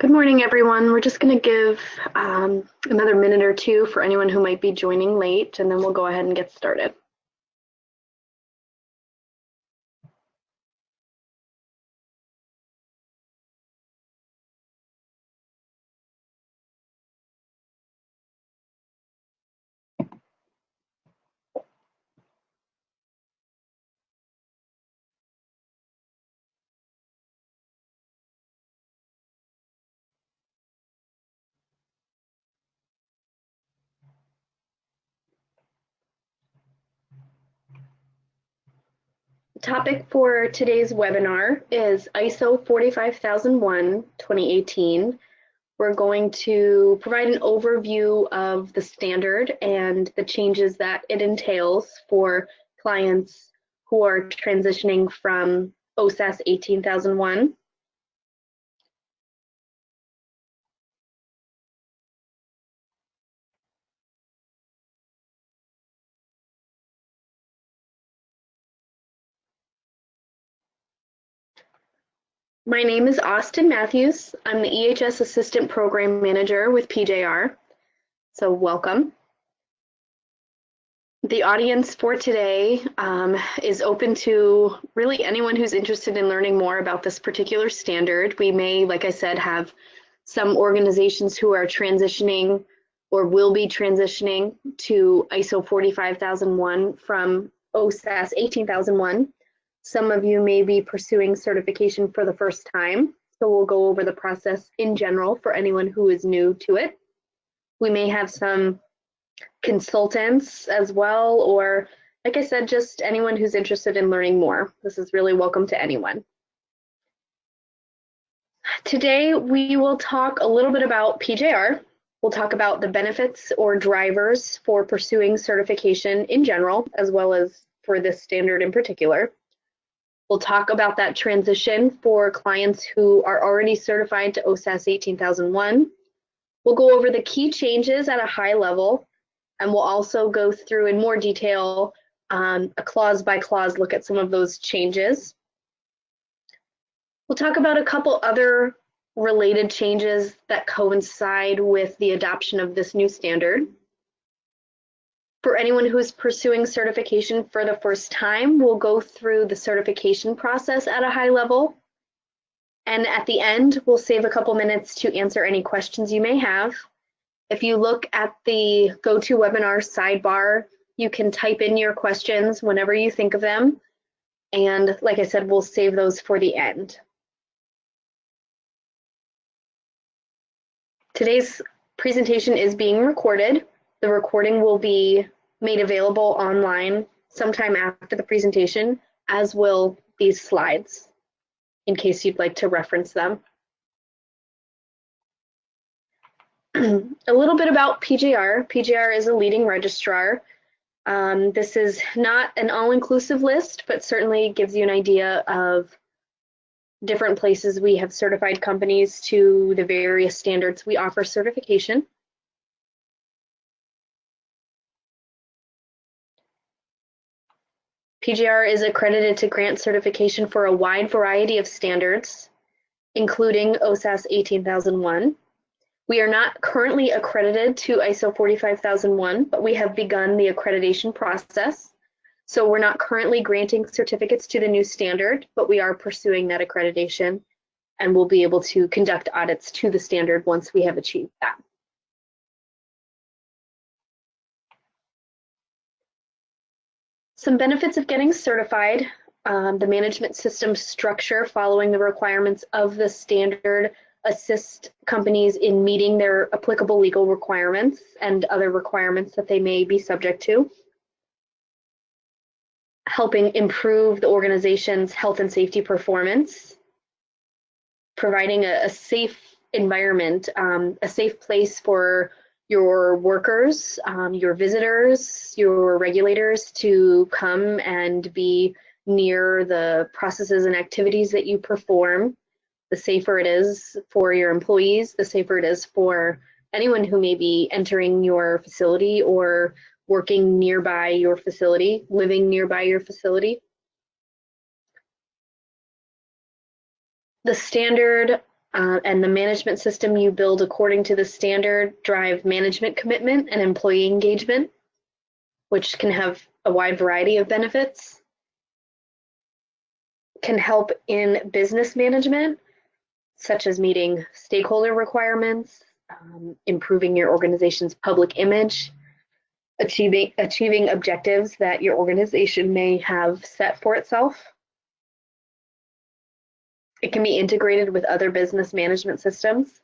Good morning, everyone. We're just going to give another minute or two for anyone who might be joining late, and then we'll go ahead and get started. The topic for today's webinar is ISO 45001 2018. We're going to provide an overview of the standard and the changes that it entails for clients who are transitioning from OSAS 18001. My name is Austin Matthews. I'm the EHS Assistant Program Manager with PJR, so welcome. The audience for today is open to really anyone who's interested in learning more about this particular standard. We may, like I said, have some organizations who are transitioning or will be transitioning to ISO 45001 from OSAS 18001. Some of you may be pursuing certification for the first time, so we'll go over the process in general for anyone who is new to it. We may have some consultants as well, or like I said, just anyone who's interested in learning more. This is really welcome to anyone. Today, we will talk a little bit about PJR. We'll talk about the benefits or drivers for pursuing certification in general, as well as for this standard in particular. We'll talk about that transition for clients who are already certified to OSAS 18001. We'll go over the key changes at a high level, and we'll also go through in more detail a clause by clause look at some of those changes. We'll talk about a couple other related changes that coincide with the adoption of this new standard. For anyone who is pursuing certification for the first time, we'll go through the certification process at a high level. And at the end, we'll save a couple minutes to answer any questions you may have. If you look at the GoToWebinar sidebar, you can type in your questions whenever you think of them. And like I said, we'll save those for the end. Today's presentation is being recorded. The recording will be made available online sometime after the presentation, as will these slides, in case you'd like to reference them. A little bit about PJR. PJR is a leading registrar. This is not an all-inclusive list, but certainly gives you an idea of different places we have certified companies to the various standards we offer certification. PJR is accredited to grant certification for a wide variety of standards, including OSAS 18001. We are not currently accredited to ISO 45001, but we have begun the accreditation process. So we're not currently granting certificates to the new standard, but we are pursuing that accreditation, and we'll be able to conduct audits to the standard once we have achieved that. Some benefits of getting certified: the management system structure following the requirements of the standard assist companies in meeting their applicable legal requirements and other requirements that they may be subject to, helping improve the organization's health and safety performance, providing a safe environment, a safe place for your workers, your visitors, your regulators to come and be near the processes and activities that you perform. The safer it is for your employees, the safer it is for anyone who may be entering your facility or working nearby your facility, living nearby your facility. The standard And the management system you build according to the standard drive management commitment and employee engagement, which can have a wide variety of benefits. Can help in business management, such as meeting stakeholder requirements, improving your organization's public image, achieving objectives that your organization may have set for itself. It can be integrated with other business management systems.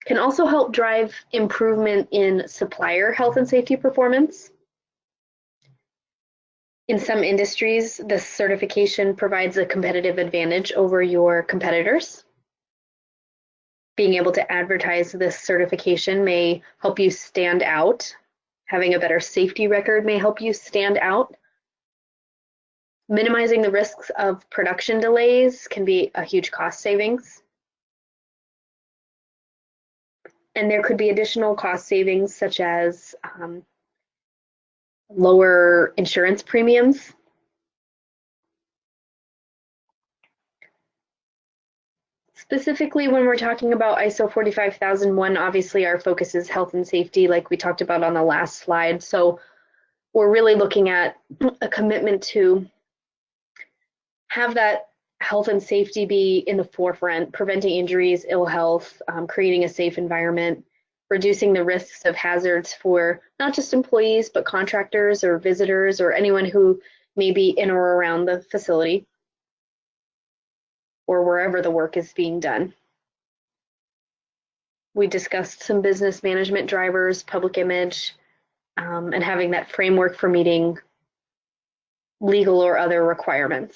Can also help drive improvement in supplier health and safety performance. In some industries, this certification provides a competitive advantage over your competitors. Being able to advertise this certification may help you stand out. Having a better safety record may help you stand out. Minimizing the risks of production delays can be a huge cost savings. And there could be additional cost savings such as lower insurance premiums. Specifically, when we're talking about ISO 45001, obviously our focus is health and safety, like we talked about on the last slide. So we're really looking at a commitment to have that health and safety be in the forefront, preventing injuries, ill health, creating a safe environment, reducing the risks of hazards for not just employees, but contractors or visitors or anyone who may be in or around the facility or wherever the work is being done. We discussed some business management drivers, public image, and having that framework for meeting legal or other requirements.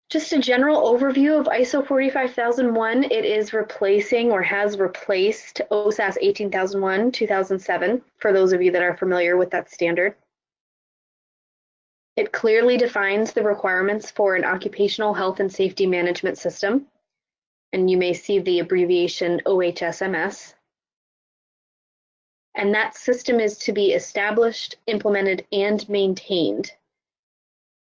Just a general overview of ISO 45001, it is replacing or has replaced OSAS 18001 2007, for those of you that are familiar with that standard. It clearly defines the requirements for an occupational health and safety management system, and you may see the abbreviation OHSMS. And that system is to be established, implemented, and maintained.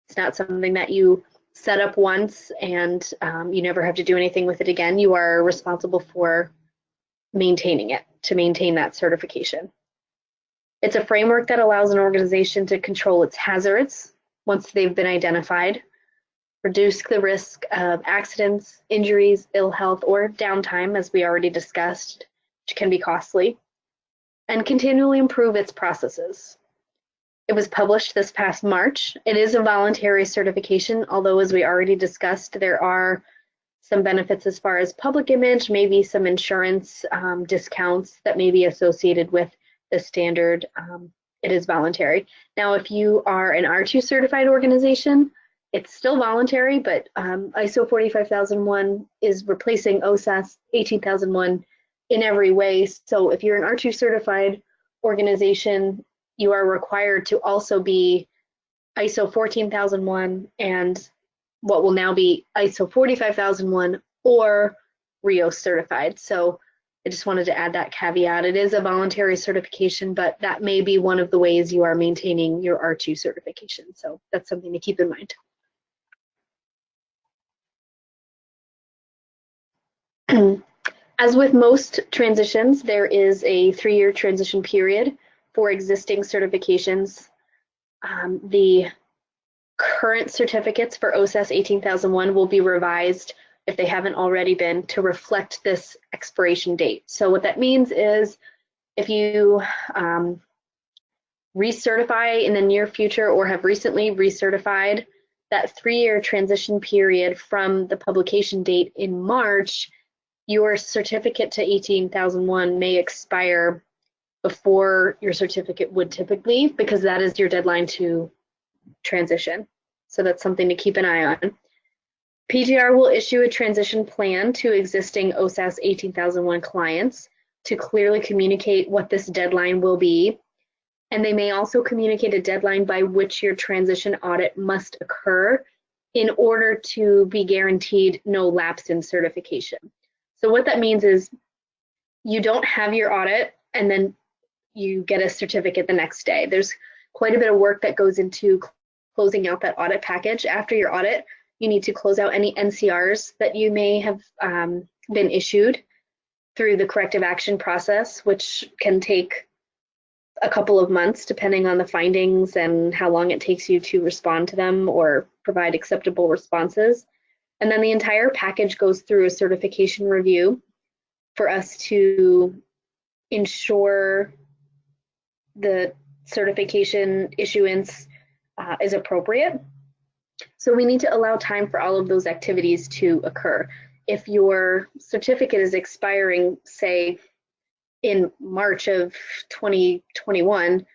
It's not something that you set up once and you never have to do anything with it again. You are responsible for maintaining it, to maintain that certification. It's a framework that allows an organization to control its hazards once they've been identified, reduce the risk of accidents, injuries, ill health, or downtime, as we already discussed, which can be costly, and continually improve its processes. It was published this past March. It is a voluntary certification, although as we already discussed, there are some benefits as far as public image, maybe some insurance discounts that may be associated with the standard. It is voluntary. Now, if you are an R2 certified organization, it's still voluntary, but ISO 45001 is replacing OSAS 18001 in every way. So if you're an R2 certified organization, you are required to also be ISO 14001 and what will now be ISO 45001 or RIOS certified. So I just wanted to add that caveat. It is a voluntary certification, but that may be one of the ways you are maintaining your R2 certification. So that's something to keep in mind. As with most transitions, there is a 3-year transition period for existing certifications. The current certificates for OSAS 18001 will be revised, if they haven't already been, to reflect this expiration date. So what that means is if you recertify in the near future or have recently recertified, that 3-year transition period from the publication date in March, your certificate to 18001 may expire before your certificate would typically, because that is your deadline to transition. So that's something to keep an eye on. PGR will issue a transition plan to existing OSAS 18001 clients to clearly communicate what this deadline will be. And they may also communicate a deadline by which your transition audit must occur in order to be guaranteed no lapse in certification. So what that means is you don't have your audit and then you get a certificate the next day. There's quite a bit of work that goes into closing out that audit package. After your audit, you need to close out any NCRs that you may have been issued through the corrective action process, which can take a couple of months depending on the findings and how long it takes you to respond to them or provide acceptable responses. And then the entire package goes through a certification review for us to ensure the certification issuance is appropriate. So we need to allow time for all of those activities to occur. If your certificate is expiring, say, in March of 2021,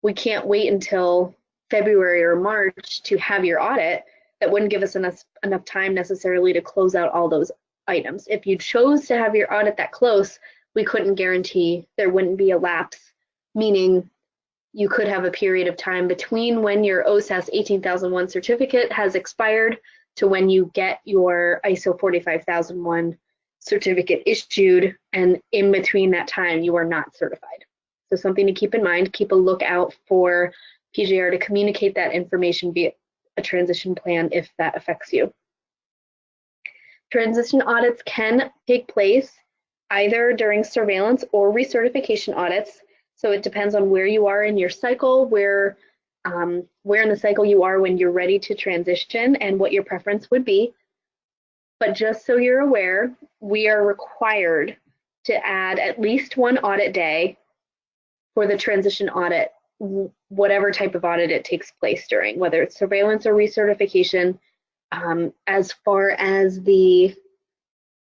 we can't wait until February or March to have your audit. That wouldn't give us enough time necessarily to close out all those items. If you chose to have your audit that close, we couldn't guarantee there wouldn't be a lapse, meaning you could have a period of time between when your OSAS 18001 certificate has expired to when you get your ISO 45001 certificate issued, and in between that time you are not certified. So something to keep in mind. Keep a lookout for PJR to communicate that information via a transition plan if that affects you. Transition audits can take place either during surveillance or recertification audits. So it depends on where you are in your cycle, where in the cycle you are when you're ready to transition, and what your preference would be. But just so you're aware, we are required to add at least one audit day for the transition audit, whatever type of audit it takes place during, whether it's surveillance or recertification. As far as the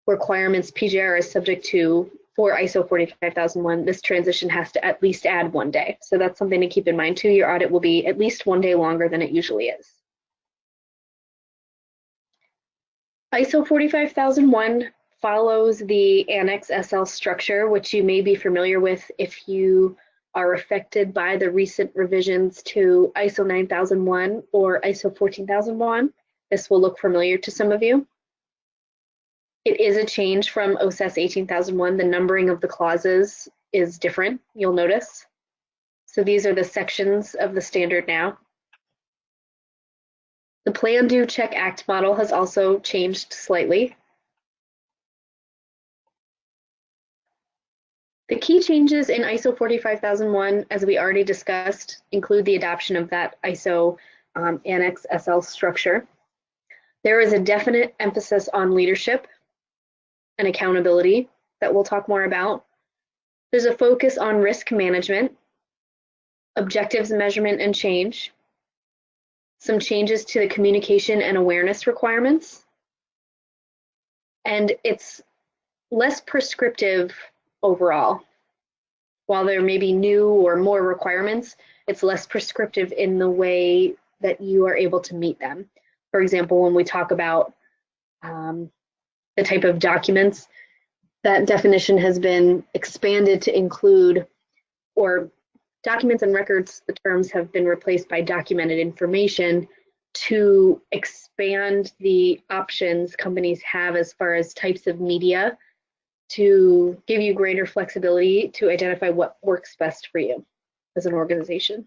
requirements PJR is subject to for ISO 45001, this transition has to at least add one day. So that's something to keep in mind too. Your audit will be at least one day longer than it usually is. ISO 45001 follows the Annex SL structure, which you may be familiar with if you are affected by the recent revisions to ISO 9001 or ISO 14001. This will look familiar to some of you. It is a change from OSAS 18001. The numbering of the clauses is different, you'll notice. So these are the sections of the standard now. The Plan, Do, Check, Act model has also changed slightly. The key changes in ISO 45001, as we already discussed, include the adoption of that ISO Annex SL structure. There is a definite emphasis on leadership and accountability that we'll talk more about. There's a focus on risk management, objectives, measurement, and change. Some changes to the communication and awareness requirements. And it's less prescriptive overall. While there may be new or more requirements, it's less prescriptive in the way that you are able to meet them. For example, when we talk about the type of documents, that definition has been expanded to include, or documents and records, the terms have been replaced by documented information to expand the options companies have as far as types of media to give you greater flexibility to identify what works best for you as an organization.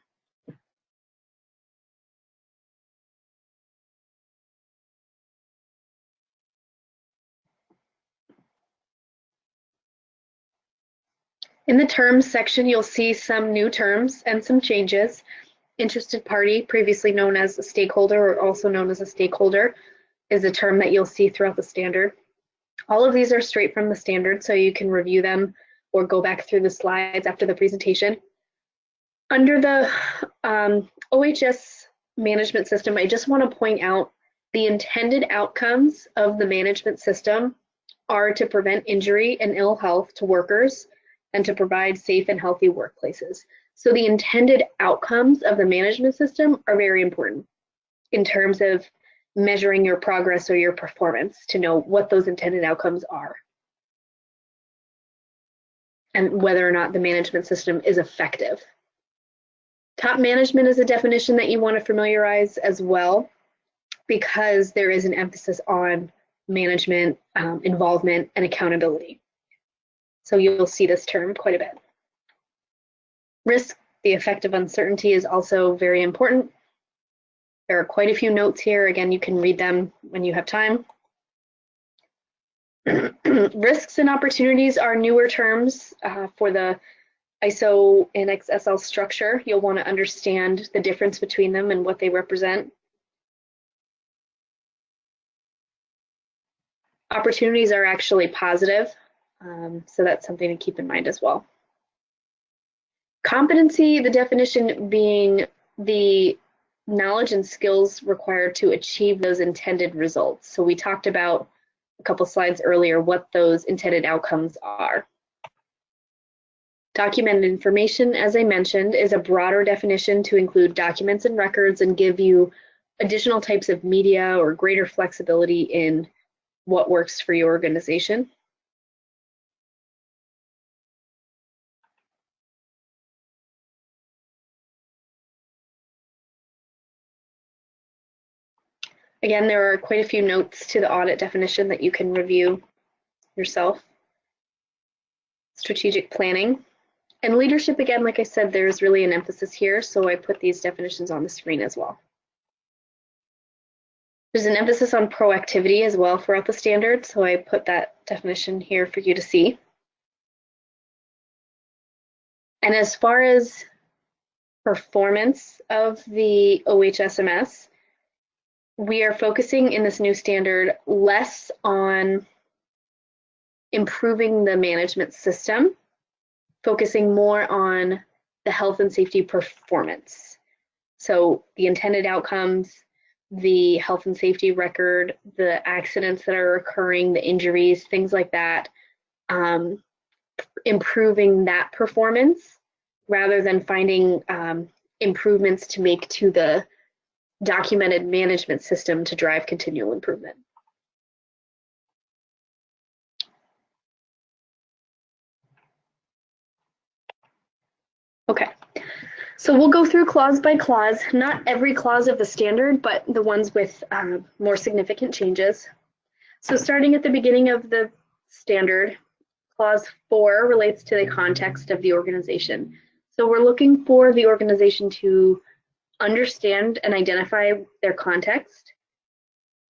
In the terms section, you'll see some new terms and some changes. Interested party, previously known as a stakeholder or also known as a stakeholder, is a term that you'll see throughout the standard. All of these are straight from the standard, so you can review them or go back through the slides after the presentation. Under the OHS management system, I just want to point out the intended outcomes of the management system are to prevent injury and ill health to workers and to provide safe and healthy workplaces. So the intended outcomes of the management system are very important in terms of measuring your progress or your performance to know what those intended outcomes are and whether or not the management system is effective. Top management is a definition that you want to familiarize as well, because there is an emphasis on management, involvement, and accountability. So you'll see this term quite a bit. Risk, the effect of uncertainty, is also very important. There are quite a few notes here. Again, you can read them when you have time. Risks and opportunities are newer terms for the ISO and XSL structure. You'll want to understand the difference between them and what they represent. Opportunities are actually positive, so that's something to keep in mind as well. Competency, the definition being the knowledge and skills required to achieve those intended results. So we talked about a couple slides earlier what those intended outcomes are. Documented information, as I mentioned, is a broader definition to include documents and records and give you additional types of media or greater flexibility in what works for your organization. Again, there are quite a few notes to the audit definition that you can review yourself. Strategic planning. And leadership, again, like I said, there's really an emphasis here, so I put these definitions on the screen as well. There's an emphasis on proactivity as well throughout the standard, so I put that definition here for you to see. And as far as performance of the OHSMS, we are focusing in this new standard less on improving the management system, focusing more on the health and safety performance. So the intended outcomes, the health and safety record, the accidents that are occurring, the injuries, things like that, improving that performance rather than finding improvements to make to the documented management system to drive continual improvement. Okay, so we'll go through clause by clause, not every clause of the standard, but the ones with more significant changes. So starting at the beginning of the standard, clause 4 relates to the context of the organization. So we're looking for the organization to understand and identify their context,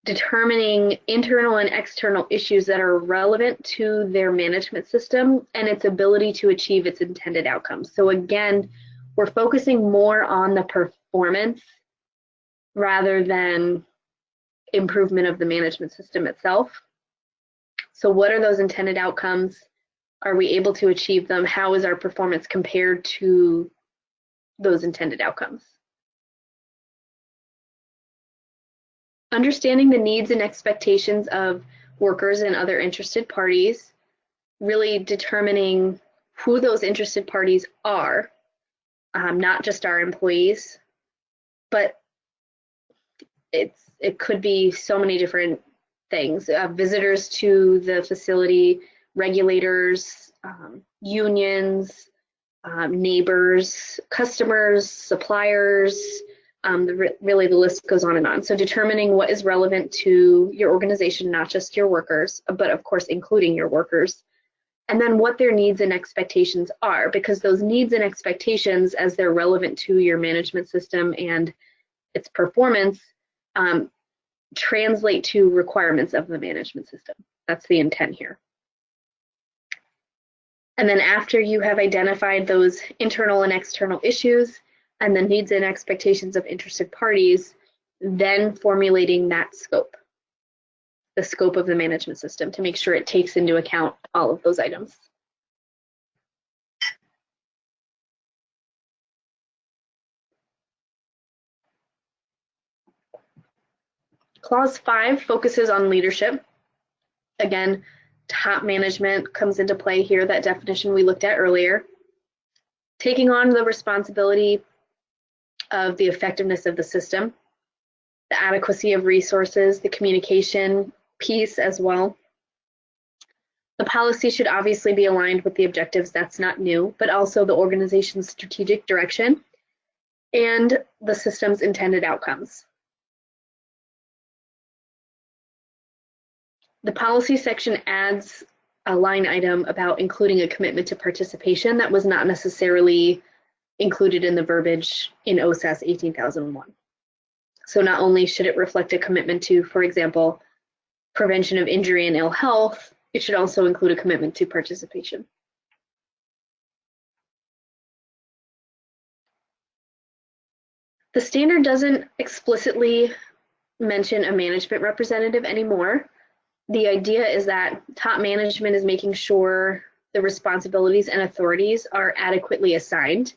determining internal and external issues that are relevant to their management system and its ability to achieve its intended outcomes. So again, we're focusing more on the performance rather than improvement of the management system itself. So what are those intended outcomes? Are we able to achieve them? How is our performance compared to those intended outcomes? Understanding the needs and expectations of workers and other interested parties, really determining who those interested parties are, not just our employees, but it could be so many different things. Visitors to the facility, regulators, unions, neighbors, customers, suppliers, really the list goes on and on. So determining what is relevant to your organization, not just your workers, but of course including your workers, and then what their needs and expectations are, because those needs and expectations, as they're relevant to your management system and its performance, translate to requirements of the management system. That's the intent here. And then after you have identified those internal and external issues and the needs and expectations of interested parties, then formulating that scope, the scope of the management system, to make sure it takes into account all of those items. Clause 5 focuses on leadership. Again, top management comes into play here, that definition we looked at earlier. Taking on the responsibility of the effectiveness of the system, the adequacy of resources, the communication piece as well. The policy should obviously be aligned with the objectives, that's not new, but also the organization's strategic direction and the system's intended outcomes. The policy section adds a line item about including a commitment to participation that was not necessarily included in the verbiage in OSAS 18001. So not only should it reflect a commitment to, for example, prevention of injury and ill health, it should also include a commitment to participation. The standard doesn't explicitly mention a management representative anymore. The idea is that top management is making sure the responsibilities and authorities are adequately assigned.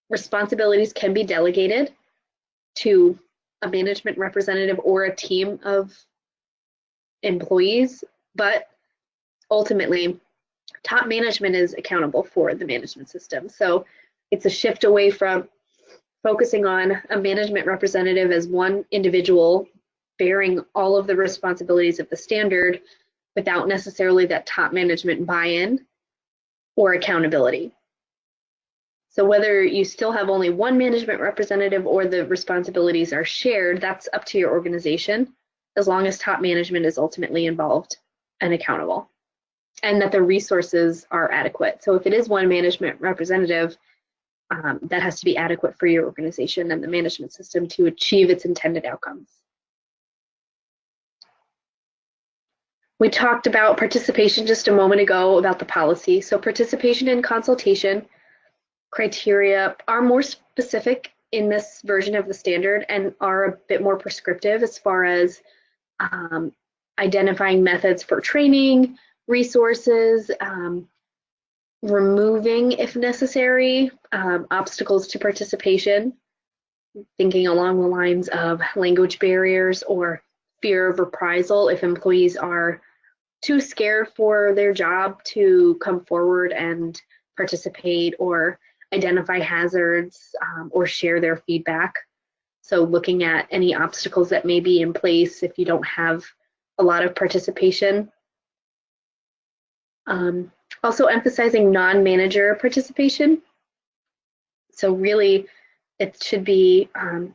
Responsibilities can be delegated to a management representative or a team of employees, but ultimately, top management is accountable for the management system. So it's a shift away from focusing on a management representative as one individual bearing all of the responsibilities of the standard without necessarily that top management buy-in or accountability. So whether you still have only one management representative or the responsibilities are shared, that's up to your organization, as long as top management is ultimately involved and accountable, and that the resources are adequate. So if it is one management representative, that has to be adequate for your organization and the management system to achieve its intended outcomes. We talked about participation just a moment ago about the policy. So participation in consultation criteria are more specific in this version of the standard and are a bit more prescriptive as far as identifying methods for training, resources, removing, if necessary, obstacles to participation, thinking along the lines of language barriers or fear of reprisal if employees are too scared for their job to come forward and participate or identify hazards or share their feedback. So looking at any obstacles that may be in place if you don't have a lot of participation. Also emphasizing non-manager participation. So really, it should be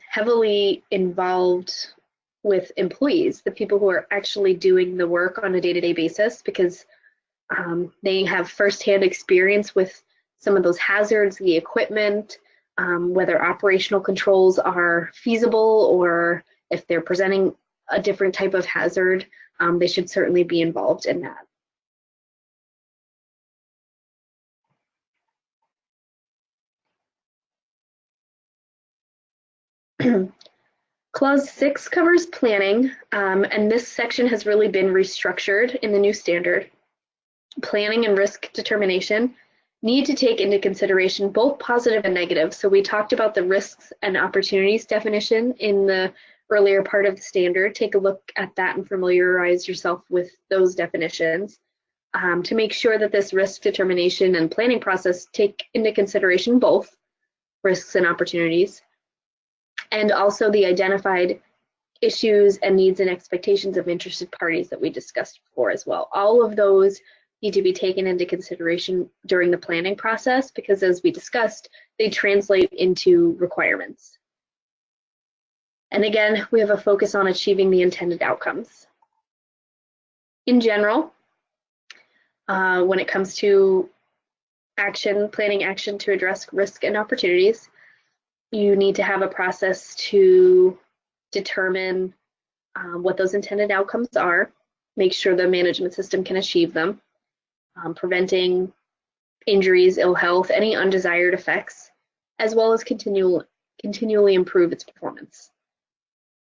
heavily involved with employees, the people who are actually doing the work on a day-to-day basis, because they have firsthand experience with some of those hazards, the equipment, whether operational controls are feasible or if they're presenting a different type of hazard, they should certainly be involved in that. Clause 6 covers planning, and this section has really been restructured in the new standard. Planning and risk determination need to take into consideration both positive and negative. So we talked about the risks and opportunities definition in the earlier part of the standard. Take a look at that and familiarize yourself with those definitions to make sure that this risk determination and planning process take into consideration both risks and opportunities, and also the identified issues and needs and expectations of interested parties that we discussed before as well. All of those need to be taken into consideration during the planning process because, as we discussed, they translate into requirements. And again, we have a focus on achieving the intended outcomes. In general, when it comes to planning action to address risk and opportunities, you need to have a process to determine what those intended outcomes are, make sure the management system can achieve them, preventing injuries, ill health, any undesired effects, as well as continually improve its performance.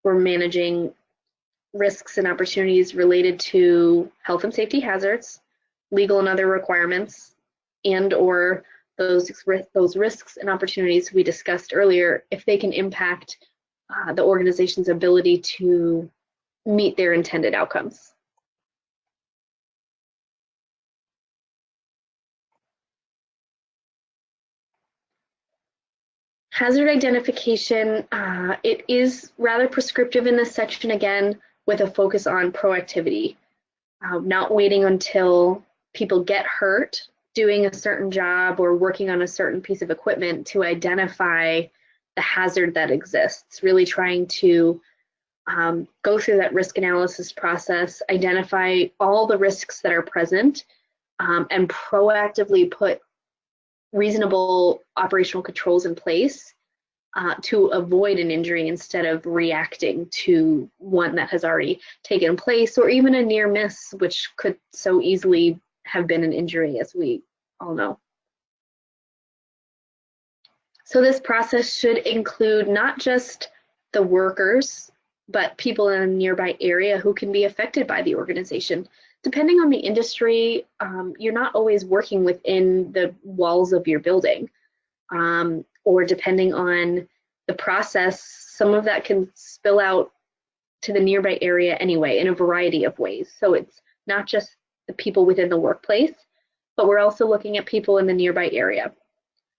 We're managing risks and opportunities related to health and safety hazards, legal and other requirements, and or those risks and opportunities we discussed earlier, if they can impact the organization's ability to meet their intended outcomes. Hazard identification, it is rather prescriptive in this section, again, with a focus on proactivity, not waiting until people get hurt doing a certain job or working on a certain piece of equipment to identify the hazard that exists, really trying to go through that risk analysis process, identify all the risks that are present, and proactively put reasonable operational controls in place to avoid an injury instead of reacting to one that has already taken place, or even a near miss, which could so easily have been an injury, as we all know. So this process should include not just the workers, but people in a nearby area who can be affected by the organization. Depending on the industry, you're not always working within the walls of your building. Or depending on the process, some of that can spill out to the nearby area anyway in a variety of ways. So it's not just the people within the workplace, but we're also looking at people in the nearby area.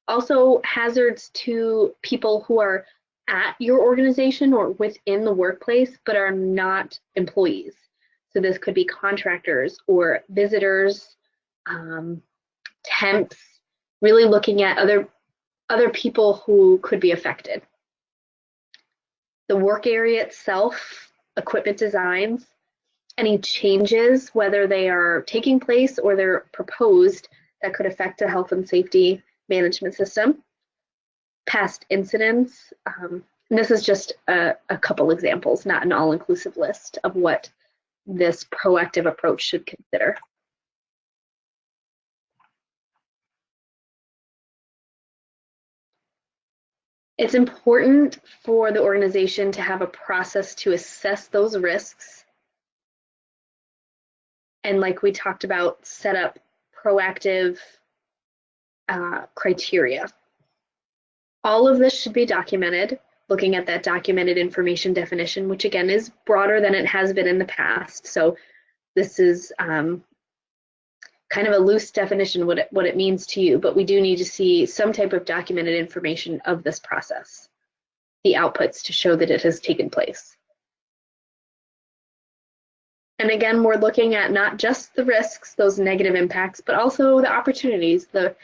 Also, hazards to people who are at your organization or within the workplace, but are not employees. So this could be contractors or visitors, temps, really looking at other people who could be affected. The work area itself, equipment designs, any changes, whether they are taking place or they're proposed, that could affect the health and safety management system, past incidents. And this is just a couple examples, not an all-inclusive list of what this proactive approach should consider. It's important for the organization to have a process to assess those risks. And like we talked about, set up proactive criteria. All of this should be documented, looking at that documented information definition, which again is broader than it has been in the past. So this is kind of a loose definition what it means to you, but we do need to see some type of documented information of this process, the outputs to show that it has taken place. And again, we're looking at not just the risks, those negative impacts, but also the opportunities, the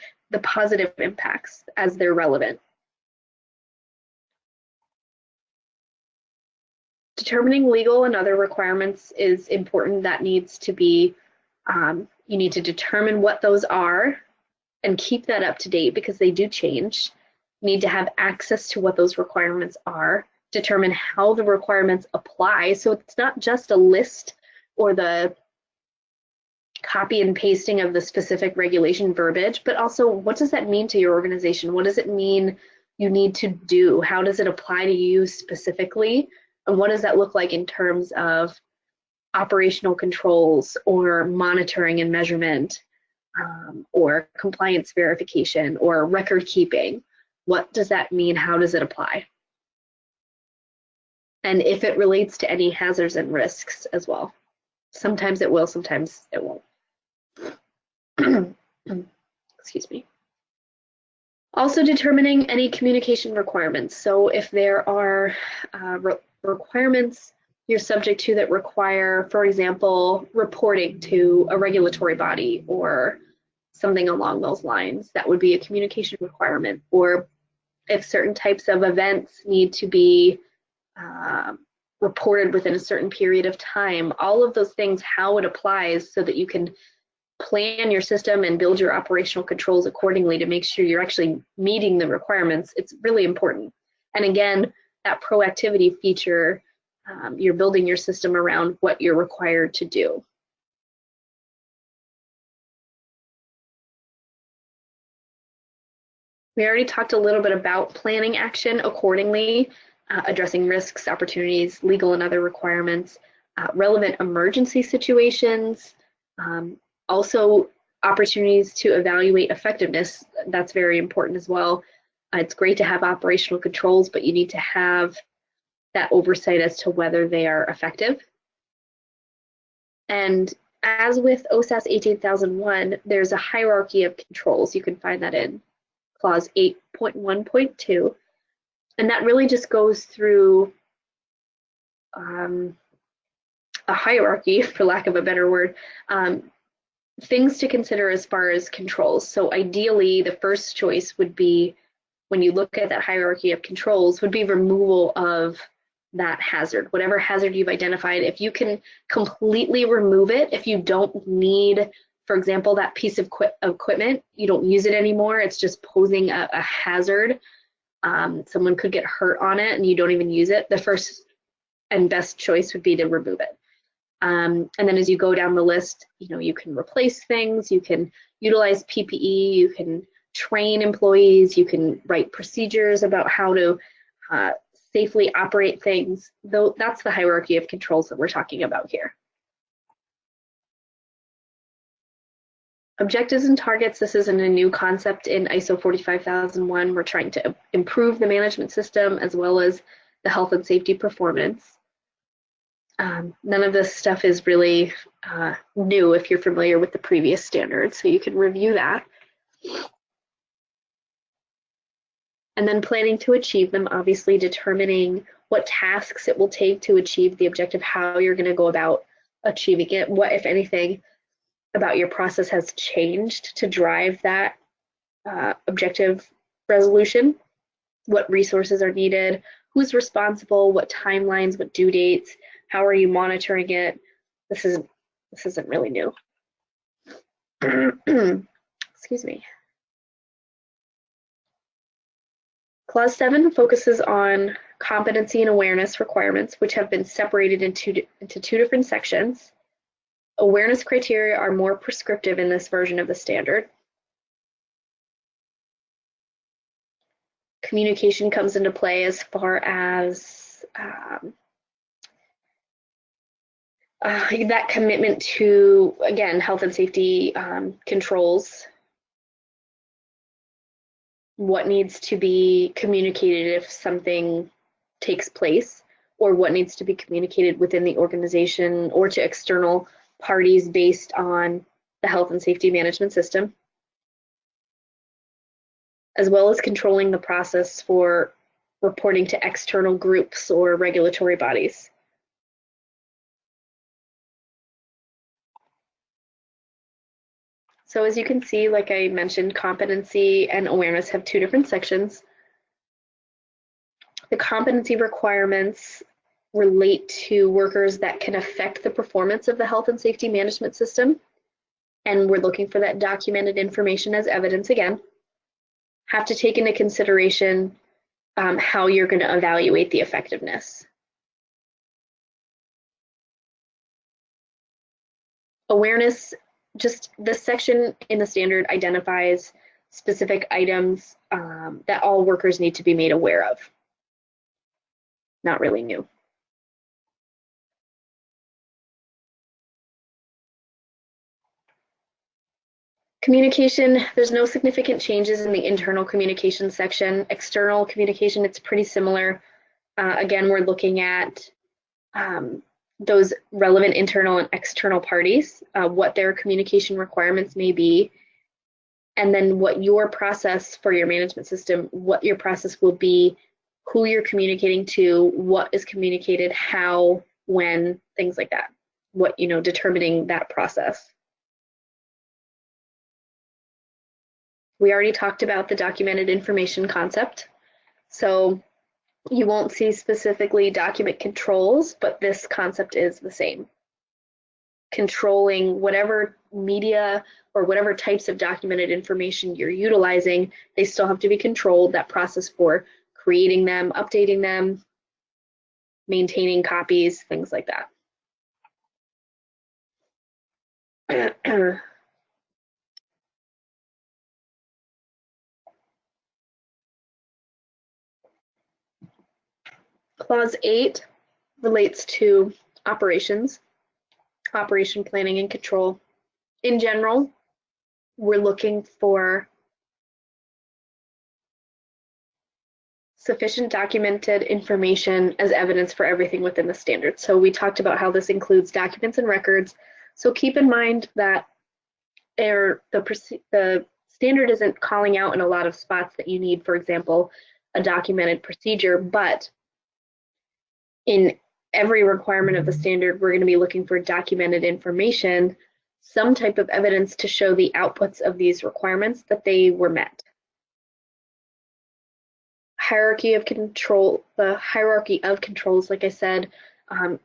positive impacts as they're relevant. Determining legal and other requirements is important. That needs to be, you need to determine what those are and keep that up to date because they do change. You need to have access to what those requirements are, determine how the requirements apply. So it's not just a list or the copy and pasting of the specific regulation verbiage, but also what does that mean to your organization? What does it mean you need to do? How does it apply to you specifically? And what does that look like in terms of operational controls or monitoring and measurement or compliance verification or record keeping? What does that mean? How does it apply? And if it relates to any hazards and risks as well. Sometimes it will, sometimes it won't. Excuse me. Also determining any communication requirements. So if there are requirements you're subject to that require, for example, reporting to a regulatory body or something along those lines, that would be a communication requirement. Or if certain types of events need to be reported within a certain period of time, all of those things, how it applies so that you can plan your system and build your operational controls accordingly to make sure you're actually meeting the requirements, it's really important. And again, that proactivity feature, you're building your system around what you're required to do. We already talked a little bit about planning action accordingly, addressing risks, opportunities, legal and other requirements, relevant emergency situations, also opportunities to evaluate effectiveness. That's very important as well. It's great to have operational controls, but you need to have that oversight as to whether they are effective. And as with OSAS 18001, there's a hierarchy of controls. You can find that in clause 8.1.2. And that really just goes through a hierarchy, for lack of a better word, things to consider as far as controls. So ideally, the first choice would be, when you look at that hierarchy of controls, would be removal of that hazard. Whatever hazard you've identified, if you can completely remove it, if you don't need, for example, that piece of equipment, you don't use it anymore, it's just posing a hazard, Someone could get hurt on it and you don't even use it. The first and best choice would be to remove it. And then as you go down the list, you can replace things, you can utilize PPE, you can train employees, you can write procedures about how to safely operate things. Though that's the hierarchy of controls that we're talking about here. Objectives and targets, this isn't a new concept in ISO 45001. We're trying to improve the management system as well as the health and safety performance. None of this stuff is really new if you're familiar with the previous standards, so you can review that. And then planning to achieve them, obviously determining what tasks it will take to achieve the objective, how you're going to go about achieving it, what, if anything, about your process has changed to drive that objective resolution, what resources are needed, who's responsible, what timelines, what due dates, how are you monitoring it. This isn't really new. Excuse me. Clause 7 focuses on competency and awareness requirements, which have been separated into two different sections. Awareness criteria are more prescriptive in this version of the standard. Communication comes into play as far as that commitment to, again, health and safety controls. What needs to be communicated if something takes place, or what needs to be communicated within the organization or to external parties based on the health and safety management system, as well as controlling the process for reporting to external groups or regulatory bodies. So as you can see, like I mentioned, competency and awareness have two different sections. The competency requirements relate to workers that can affect the performance of the health and safety management system. And we're looking for that documented information as evidence again. Have to take into consideration how you're going to evaluate the effectiveness. Awareness, just this section in the standard identifies specific items that all workers need to be made aware of. Not really new. Communication, there's no significant changes in the internal communication section. External communication, it's pretty similar. Again, we're looking at those relevant internal and external parties, what their communication requirements may be, and then what your process for your management system, what your process will be, who you're communicating to, what is communicated, how, when, things like that. What, determining that process. We already talked about the documented information concept. So you won't see specifically document controls, but this concept is the same. Controlling whatever media or whatever types of documented information you're utilizing, they still have to be controlled. That process for creating them, updating them, maintaining copies, things like that. Clause 8 relates to operations, operation planning and control. In general, we're looking for sufficient documented information as evidence for everything within the standard. So we talked about how this includes documents and records. So keep in mind that the standard isn't calling out in a lot of spots that you need, for example, a documented procedure, but in every requirement of the standard, we're going to be looking for documented information, some type of evidence to show the outputs of these requirements that they were met. Hierarchy of control, the hierarchy of controls, like I said,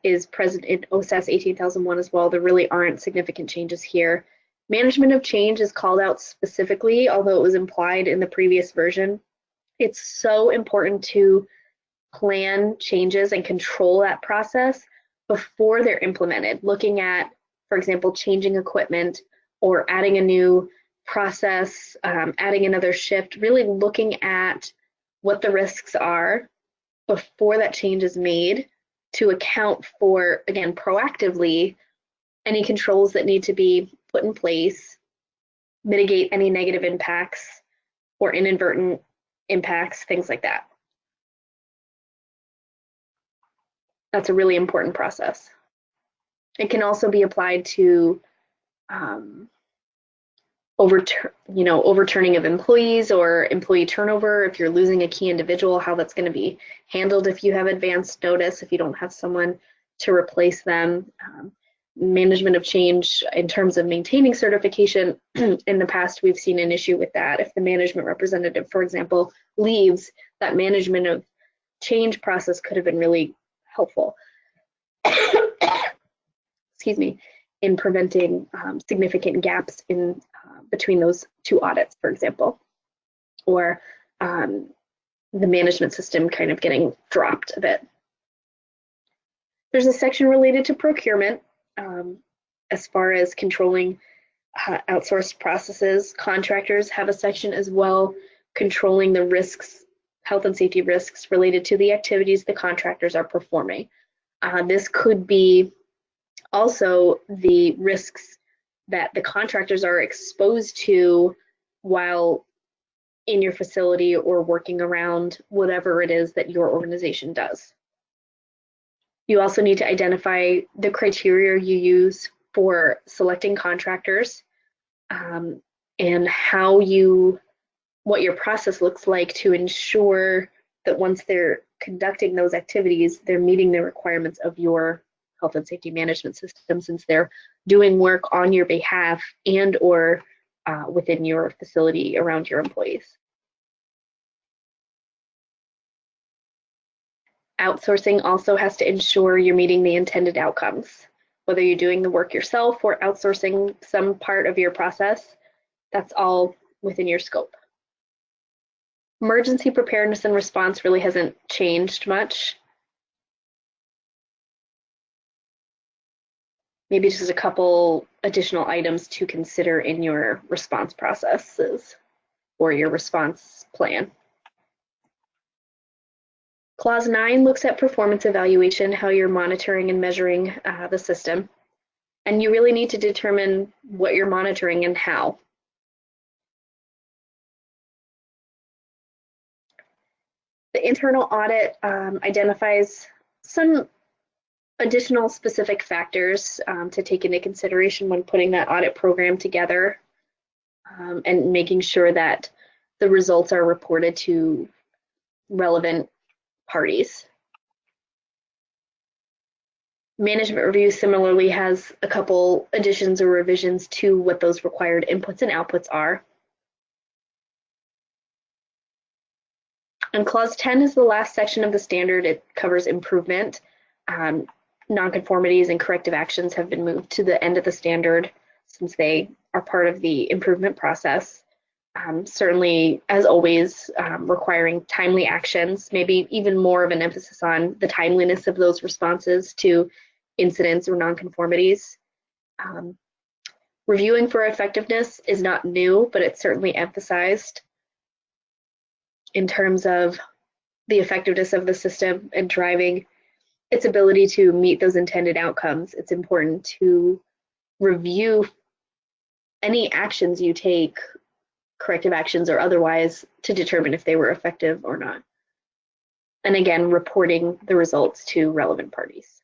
is present in OSAS 18001 as well. There really aren't significant changes here. Management of change is called out specifically, although it was implied in the previous version. It's so important to plan changes and control that process before they're implemented. Looking at, for example, changing equipment or adding a new process, adding another shift, really looking at what the risks are before that change is made to account for, again, proactively any controls that need to be put in place, mitigate any negative impacts or inadvertent impacts, things like that. That's a really important process. It can also be applied to overturning of employees or employee turnover. If you're losing a key individual, how that's going to be handled if you have advanced notice, if you don't have someone to replace them. Management of change in terms of maintaining certification. In the past, we've seen an issue with that. If the management representative, for example, leaves, that management of change process could have been really helpful. Excuse me, in preventing significant gaps in between those two audits, for example, or the management system kind of getting dropped a bit. There's a section related to procurement as far as controlling outsourced processes. Contractors have a section as well, controlling the risks, health and safety risks related to the activities the contractors are performing. This could be also the risks that the contractors are exposed to while in your facility or working around whatever it is that your organization does. You also need to identify the criteria you use for selecting contractors and what your process looks like to ensure that once they're conducting those activities, they're meeting the requirements of your health and safety management system, since they're doing work on your behalf and or within your facility around your employees. Outsourcing also has to ensure you're meeting the intended outcomes. Whether you're doing the work yourself or outsourcing some part of your process, that's all within your scope. Emergency preparedness and response really hasn't changed much. Maybe just a couple additional items to consider in your response processes or your response plan. Clause 9 looks at performance evaluation, how you're monitoring and measuring the system. And you really need to determine what you're monitoring and how. The internal audit identifies some additional specific factors to take into consideration when putting that audit program together and making sure that the results are reported to relevant parties. Management review similarly has a couple additions or revisions to what those required inputs and outputs are. And clause 10 is the last section of the standard. It covers improvement. Nonconformities and corrective actions have been moved to the end of the standard since they are part of the improvement process. Certainly, as always, requiring timely actions, maybe even more of an emphasis on the timeliness of those responses to incidents or nonconformities. Reviewing for effectiveness is not new, but it's certainly emphasized in terms of the effectiveness of the system and driving its ability to meet those intended outcomes. It's important to review any actions you take, corrective actions or otherwise, to determine if they were effective or not. And again, reporting the results to relevant parties.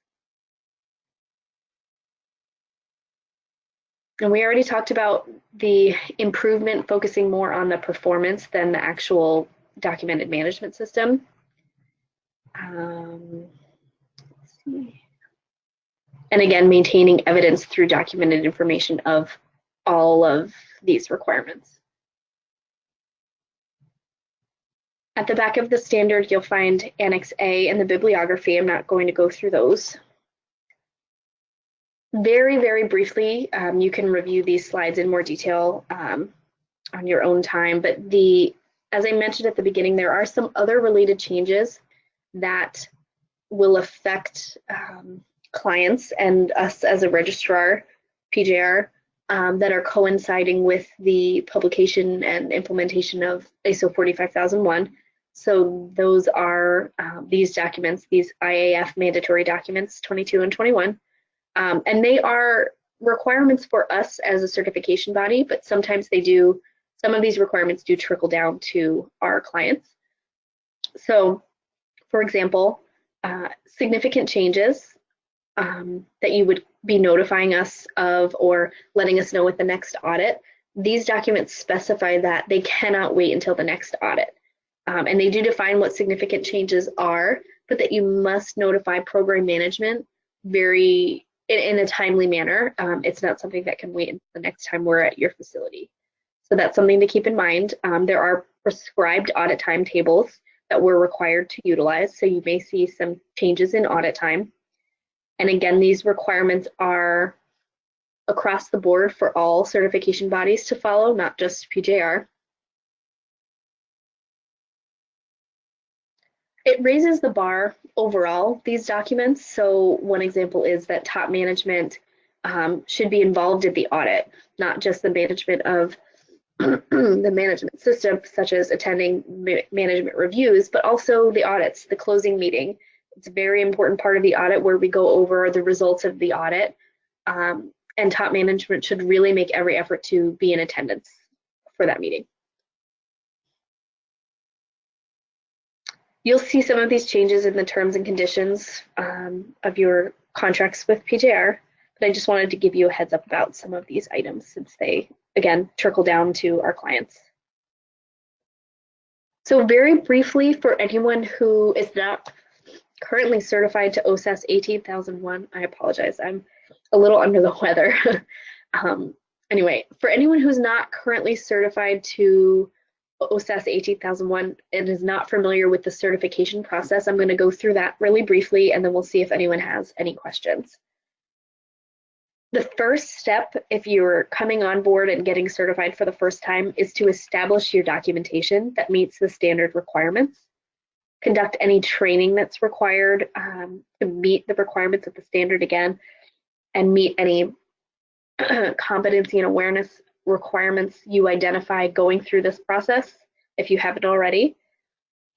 And we already talked about the improvement focusing more on the performance than the actual documented management system. Let's see. And again, maintaining evidence through documented information of all of these requirements. At the back of the standard, you'll find Annex A and the bibliography. I'm not going to go through those. Very, very briefly, you can review these slides in more detail on your own time, but the as I mentioned at the beginning, there are some other related changes that will affect clients and us as a registrar, PJR, that are coinciding with the publication and implementation of ISO 45001. So those are these documents, these IAF mandatory documents, 22 and 21. And they are requirements for us as a certification body, but sometimes they do, some of these requirements do trickle down to our clients. So, for example, significant changes that you would be notifying us of or letting us know with the next audit, these documents specify that they cannot wait until the next audit. And they do define what significant changes are, but that you must notify program management in a timely manner. It's not something that can wait until the next time we're at your facility. So that's something to keep in mind. There are prescribed audit timetables that we're required to utilize. So you may see some changes in audit time. And again, these requirements are across the board for all certification bodies to follow, not just PJR. It raises the bar overall, these documents. So one example is that top management should be involved in the audit, not just the management of the management system, such as attending management reviews, but also the audits, the closing meeting. It's a very important part of the audit where we go over the results of the audit, and top management should really make every effort to be in attendance for that meeting. You'll see some of these changes in the terms and conditions of your contracts with PJR, but I just wanted to give you a heads up about some of these items since they, again, trickle down to our clients. So very briefly, for anyone who is not currently certified to OSAS 18001, I apologize, I'm a little under the weather. Anyway, for anyone who's not currently certified to OSAS 18001 and is not familiar with the certification process, I'm going to go through that really briefly, and then we'll see if anyone has any questions. The first step, if you're coming on board and getting certified for the first time, is to establish your documentation that meets the standard requirements. Conduct any training that's required to meet the requirements of the standard again, and meet any competency and awareness requirements you identify going through this process if you haven't already.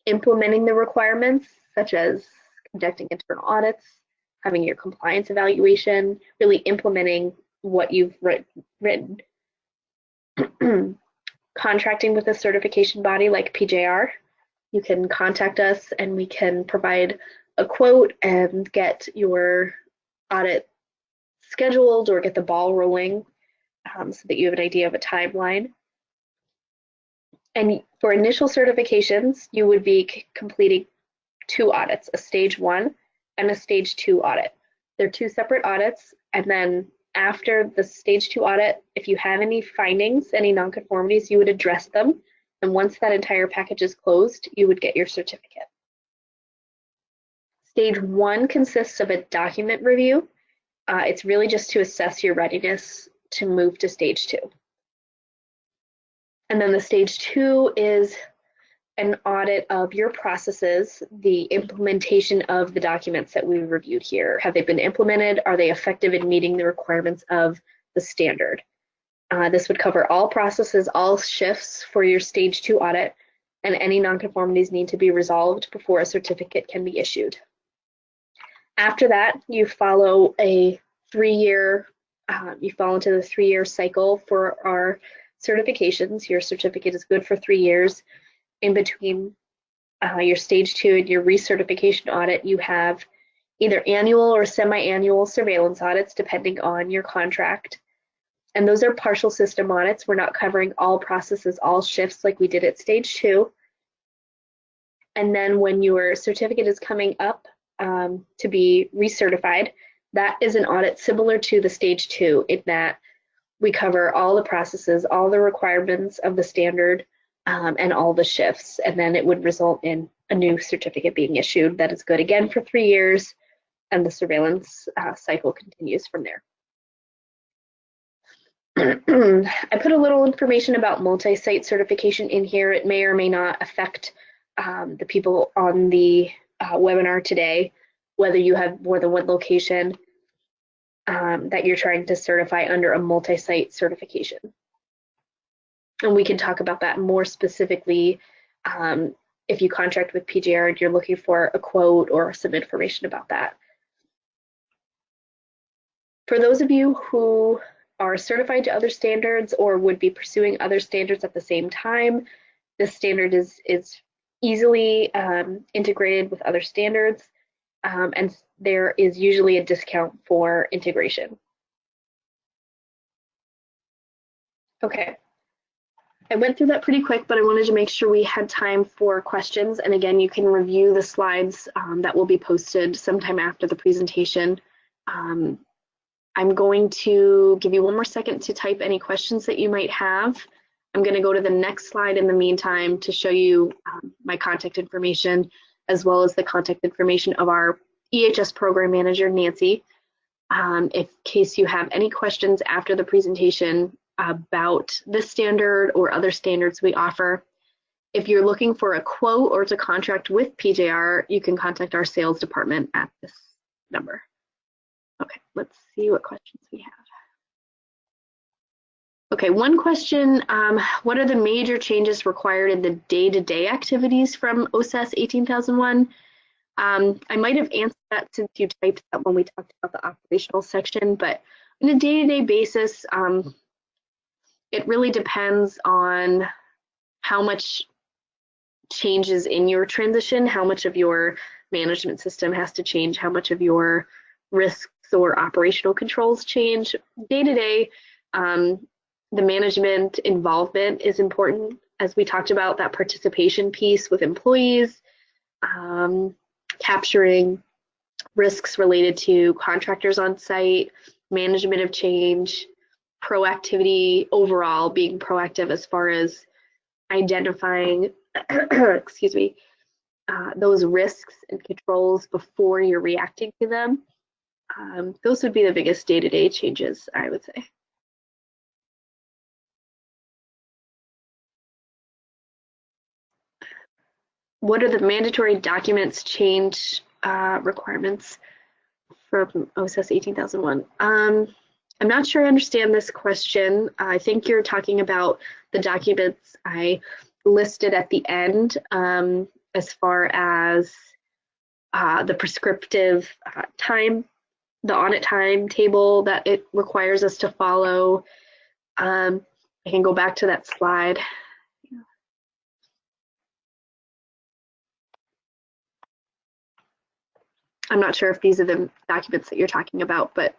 Implementing the requirements, such as conducting internal audits, having your compliance evaluation, really implementing what you've written. Contracting with a certification body like PJR. You can contact us and we can provide a quote and get your audit scheduled or get the ball rolling so that you have an idea of a timeline. And for initial certifications, you would be completing 2 audits, a stage 1 and a stage 2 audit. They're 2 separate audits, and then after the stage 2 audit, if you have any findings, any nonconformities, you would address them. And once that entire package is closed, you would get your certificate. Stage 1 consists of a document review. It's really just to assess your readiness to move to stage 2. And then the stage 2 is an audit of your processes, the implementation of the documents that we reviewed here. Have they been implemented? Are they effective in meeting the requirements of the standard? This would cover all processes, all shifts for your stage 2 audit, and any nonconformities need to be resolved before a certificate can be issued. After that, you follow a 3-year, you fall into the 3-year cycle for our certifications. Your certificate is good for 3 years. In between your stage 2 and your recertification audit, you have either annual or semi-annual surveillance audits depending on your contract. And those are partial system audits. We're not covering all processes, all shifts like we did at stage 2. And then when your certificate is coming up to be recertified, that is an audit similar to the stage 2 in that we cover all the processes, all the requirements of the standard, and all the shifts. And then it would result in a new certificate being issued that is good again for 3 years, and the surveillance cycle continues from there. I put a little information about multi-site certification in here. It may or may not affect the people on the webinar today, whether you have more than one location that you're trying to certify under a multi-site certification. And we can talk about that more specifically if you contract with PJR and you're looking for a quote or some information about that. For those of you who are certified to other standards or would be pursuing other standards at the same time, this standard is easily integrated with other standards, and there is usually a discount for integration. Okay, I went through that pretty quick, but I wanted to make sure we had time for questions. And again, you can review the slides that will be posted sometime after the presentation. I'm going to give you one more second to type any questions that you might have. I'm going to go to the next slide in the meantime to show you my contact information, as well as the contact information of our EHS program manager, Nancy. In case you have any questions after the presentation about this standard or other standards we offer. If you're looking for a quote or to contract with PJR, you can contact our sales department at this number. Okay, let's see what questions we have. Okay, one question, what are the major changes required in the day-to-day activities from OSAS 18001? I might have answered that since you typed that when we talked about the operational section, but on a day-to-day basis, it really depends on how much changes in your transition, how much of your management system has to change, how much of your risks or operational controls change. Day to day, the management involvement is important, as we talked about, that participation piece with employees, capturing risks related to contractors on site, management of change, proactivity overall, being proactive as far as identifying excuse me, those risks and controls before you're reacting to them. Those would be the biggest day-to-day changes, I would say. What are the mandatory documents change requirements from OSAS 18001? I'm not sure I understand this question. I think you're talking about the documents I listed at the end as far as the prescriptive time, the audit timetable that it requires us to follow. I can go back to that slide. I'm not sure if these are the documents that you're talking about, but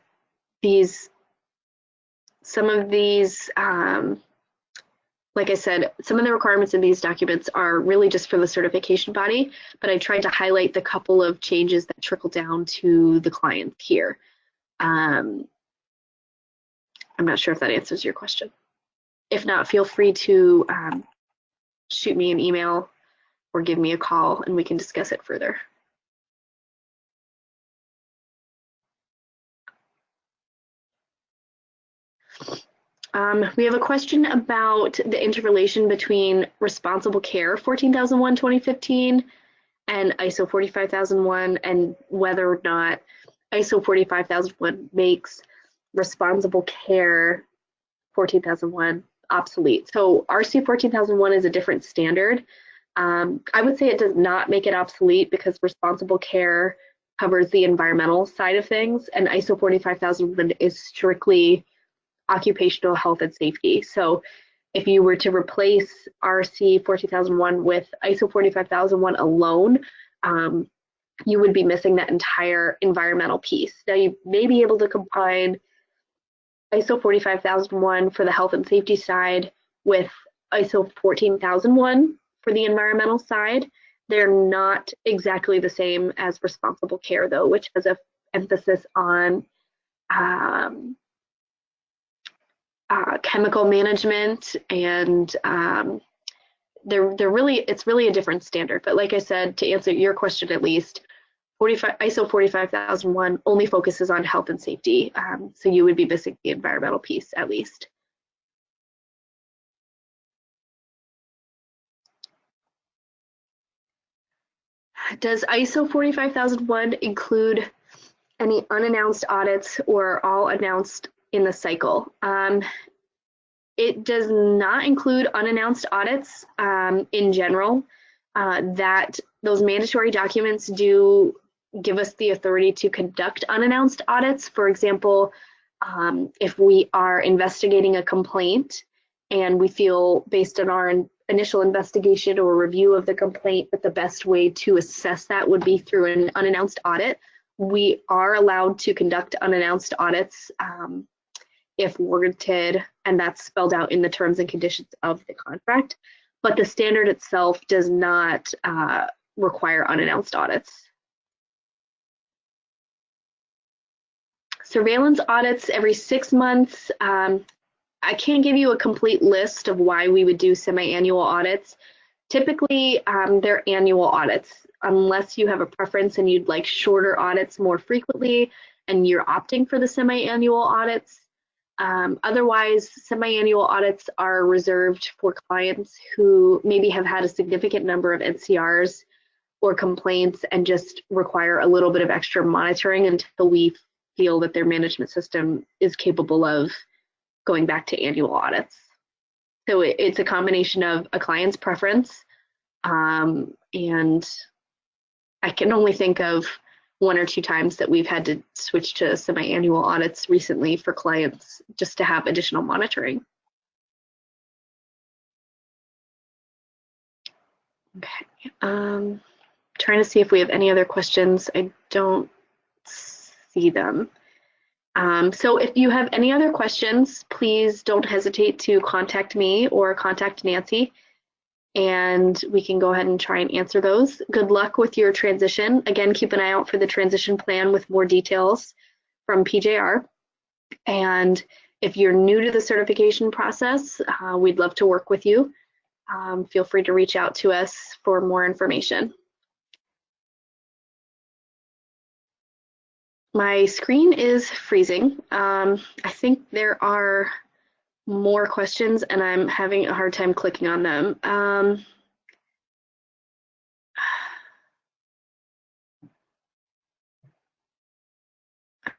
some of these, like I said, some of the requirements in these documents are really just for the certification body, but I tried to highlight the couple of changes that trickle down to the clients here. I'm not sure if that answers your question. If not, feel free to shoot me an email or give me a call and we can discuss it further. We have a question about the interrelation between Responsible Care 14001:2015 and ISO 45001, and whether or not ISO 45001 makes Responsible Care 14001 obsolete. So RC 14001 is a different standard. I would say it does not make it obsolete because Responsible Care covers the environmental side of things, and ISO 45001 is strictly occupational health and safety. So if you were to replace RC 14001 with ISO 45001 alone, you would be missing that entire environmental piece. Now you may be able to combine ISO 45001 for the health and safety side with ISO 14001 for the environmental side. They're not exactly the same as Responsible Care though, which has an emphasis on chemical management, and it's really a different standard. But like I said, to answer your question at least, ISO 45001 only focuses on health and safety, so you would be missing the environmental piece at least. Does ISO 45001 include any unannounced audits or all announced in the cycle? It does not include unannounced audits in general. That those mandatory documents do give us the authority to conduct unannounced audits. For example, if we are investigating a complaint and we feel based on our initial investigation or review of the complaint that the best way to assess that would be through an unannounced audit, we are allowed to conduct unannounced audits if warranted, and that's spelled out in the terms and conditions of the contract. But the standard itself does not require unannounced audits. Surveillance audits every 6 months. I can't give you a complete list of why we would do semi-annual audits. Typically, they're annual audits, unless you have a preference and you'd like shorter audits more frequently and you're opting for the semi-annual audits. Otherwise, semi-annual audits are reserved for clients who maybe have had a significant number of NCRs or complaints and just require a little bit of extra monitoring until we feel that their management system is capable of going back to annual audits. So it's a combination of a client's preference, and I can only think of 1 or 2 times that we've had to switch to semi-annual audits recently for clients just to have additional monitoring. Okay, trying to see if we have any other questions. I don't see them. So if you have any other questions, please don't hesitate to contact me or contact Nancy, and we can go ahead and try and answer those. Good luck with your transition. Again, keep an eye out for the transition plan with more details from PJR. And if you're new to the certification process, we'd love to work with you. Feel free to reach out to us for more information. My screen is freezing. I think there are more questions and I'm having a hard time clicking on them. I'm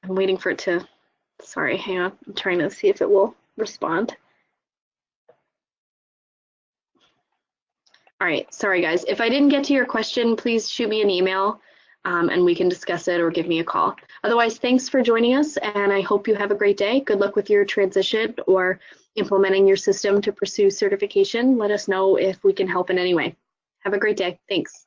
waiting for it to, sorry, hang on. I'm trying to see if it will respond. All right, sorry guys. If I didn't get to your question, please shoot me an email and we can discuss it or give me a call. Otherwise, thanks for joining us and I hope you have a great day. Good luck with your transition or implementing your system to pursue certification. Let us know if we can help in any way. Have a great day. Thanks.